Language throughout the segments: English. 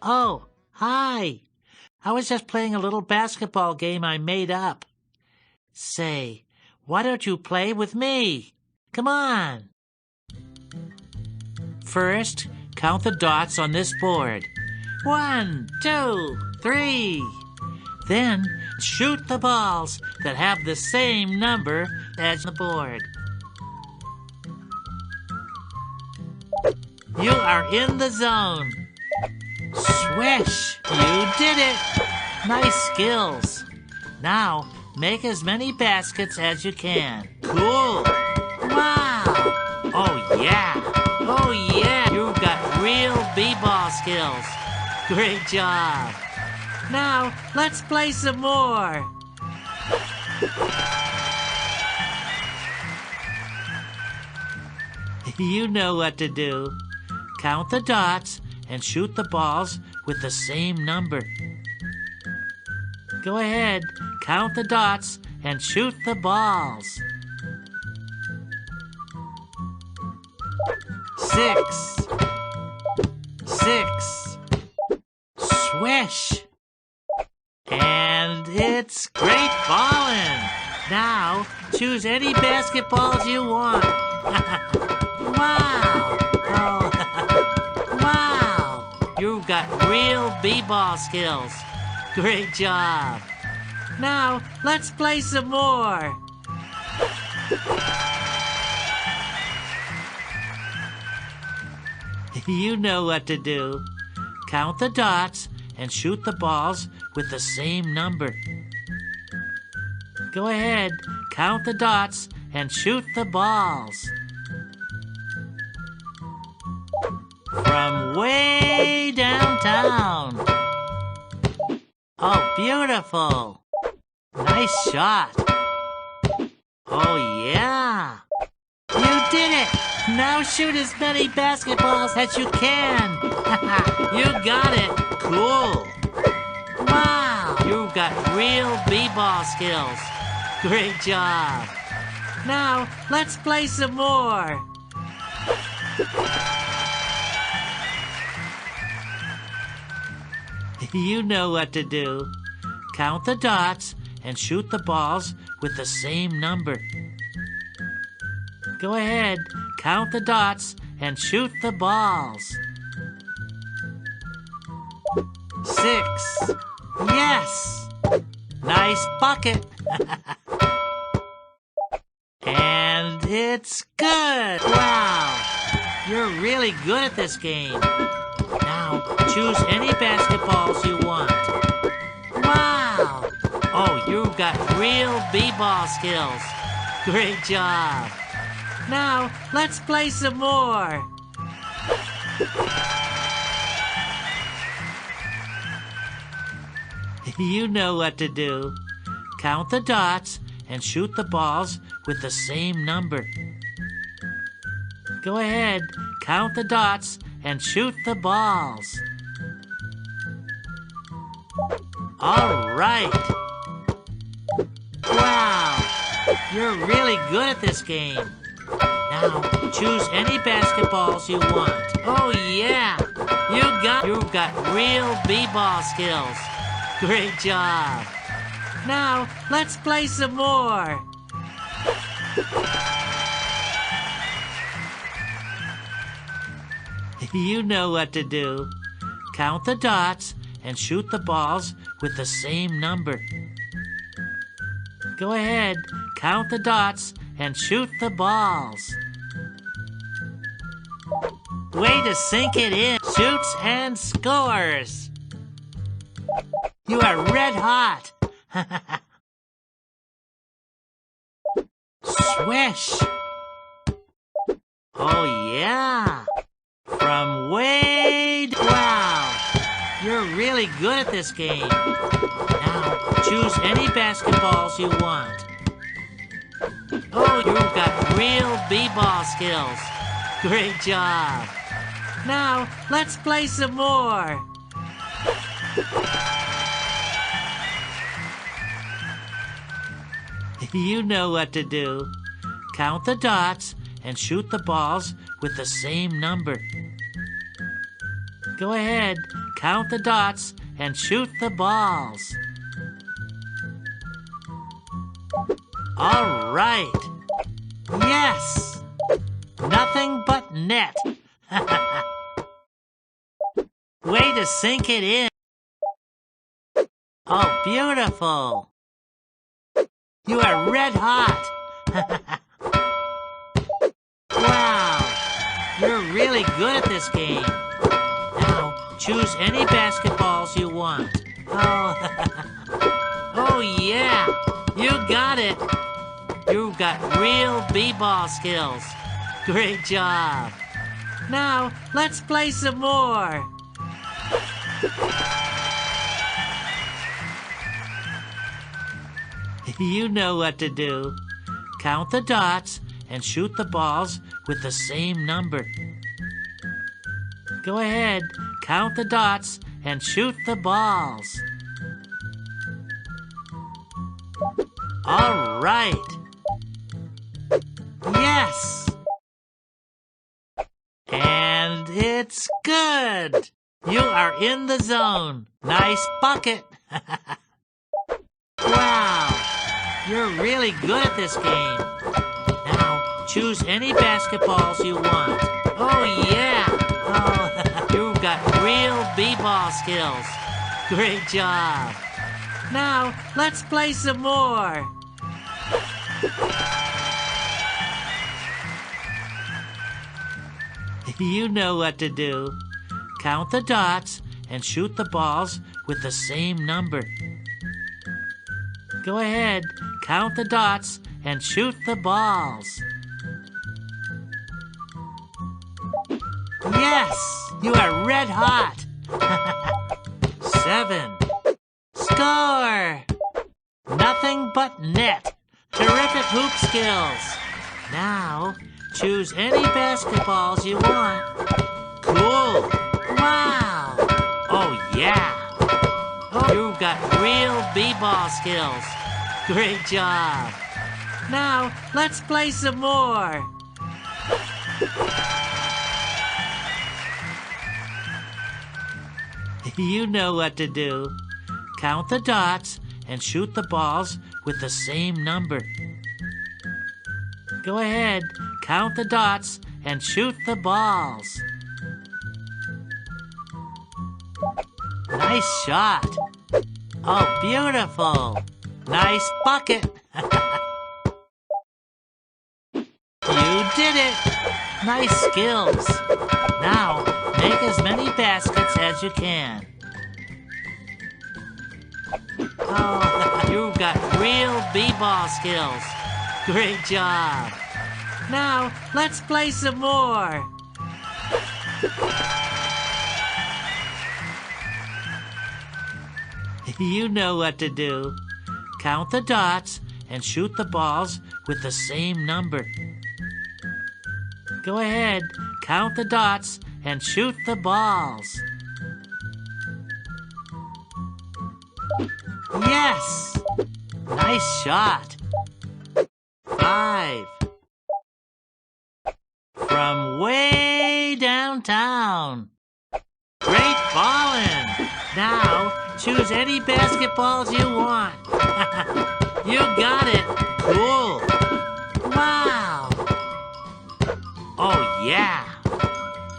Oh, hi. I was just playing a little basketball game I made up. Say, why don't you play with me? Come on. First, count the dots on this board. 1, 2, 3. Then, shoot the balls that have the same number as the board. You are in the zone. Swish! You did it! Nice skills. Now, make as many baskets as you can. Cool! Wow! Oh yeah! Oh yeah! You've got real b-ball skills. Great job! Now, let's play some more. You know what to do. Count the dots and shoot the balls with the same number. Go ahead, count the dots and shoot the balls. 6. 6. Swish! And it's great ballin'! Now, choose any basketballs you want. Wow! Oh, wow! You've got real b-ball skills. Great job. Now, let's play some more. You know what to do. Count the dots and shoot the balls with the same number. Go ahead, count the dots and shoot the balls. From way downtown. Oh, beautiful. Nice shot. Oh, yeah. You did it. Now shoot as many basketballs as you can. You got it. Cool. Wow. You've got real b-ball skills. Great job. Now, let's play some more. You know what to do. Count the dots and shoot the balls with the same number. Go ahead, count the dots and shoot the balls. 6. Yes! Nice bucket. And it's good. Wow! You're really good at this game. Now, choose any basketballs you want. Wow! Oh, you've got real b-ball skills. Great job. Now, let's play some more. You know what to do. Count the dots and shoot the balls with the same number. Go ahead, count the dots and shoot the balls. All right. Wow, you're really good at this game. Now, choose any basketballs you want. Oh yeah, you've got real b-ball skills. Great job. Now, let's play some more. You know what to do. Count the dots and shoot the balls with the same number. Go ahead, count the dots and shoot the balls. Way to sink it in. Shoots and scores. You are red hot. Swish. Oh, yeah. From way... Wow. You're really good at this game. Now, choose any basketballs you want. Oh, you've got real b-ball skills. Great job. Now, let's play some more. You know what to do. Count the dots and shoot the balls with the same number. Go ahead, count the dots, and shoot the balls. All right. Yes! Nothing but net. Way to sink it in. Oh, beautiful. You are red hot. Wow. You're really good at this game. Now, choose any basketballs you want. Oh yeah. You got it. You've got real b-ball skills. Great job. Now, let's play some more. You know what to do. Count the dots and shoot the balls with the same number. Go ahead, count the dots and shoot the balls. All right. Yes. And it's good. You are in the zone. Nice bucket. Wow. You're really good at this game. Now, choose any basketballs you want. Oh, yeah. Oh, you've got real b-ball skills. Great job. Now, let's play some more. You know what to do. Count the dots and shoot the balls with the same number. Go ahead, count the dots and shoot the balls. Yes, you are red hot. 7. Score! Nothing but net. Terrific hoop skills. Now, choose any basketballs you want. Cool. Wow. Oh, yeah. Oh, you've got real b-ball skills. Great job. Now, let's play some more. You know what to do. Count the dots and shoot the balls with the same number. Go ahead, count the dots and shoot the balls. Nice shot. Oh, beautiful. Nice bucket. You did it. Nice skills. Now, make as many baskets as you can. Oh, you've got real b-ball skills. Great job. Now, let's play some more. You know what to do. Count the dots and shoot the balls with the same number. Go ahead, count the dots and shoot the balls. Yes! Nice shot. 5. From way downtown. Great ballin'. Now, choose any basketballs you want. You got it. Cool. Wow. Oh, yeah.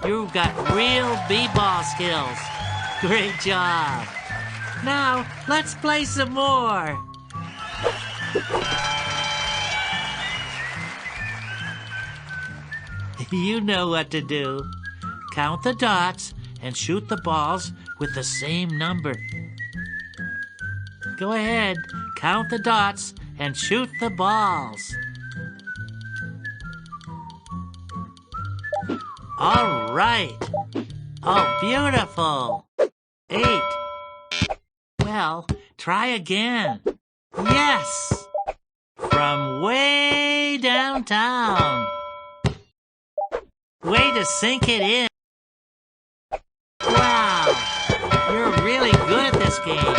You've got real b-ball skills. Great job. Now, let's play some more. You know what to do. Count the dots and shoot the balls with the same number. Go ahead, count the dots and shoot the balls. All right. Oh, beautiful. 8. Well, try again. Yes. From way downtown. Way to sink it in. Wow. You're really good at this game.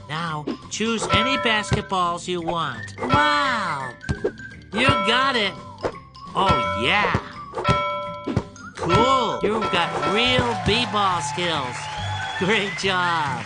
Now, choose any basketballs you want. Wow. You got it. Oh, yeah. Cool. You've got real b-ball skills. Great job.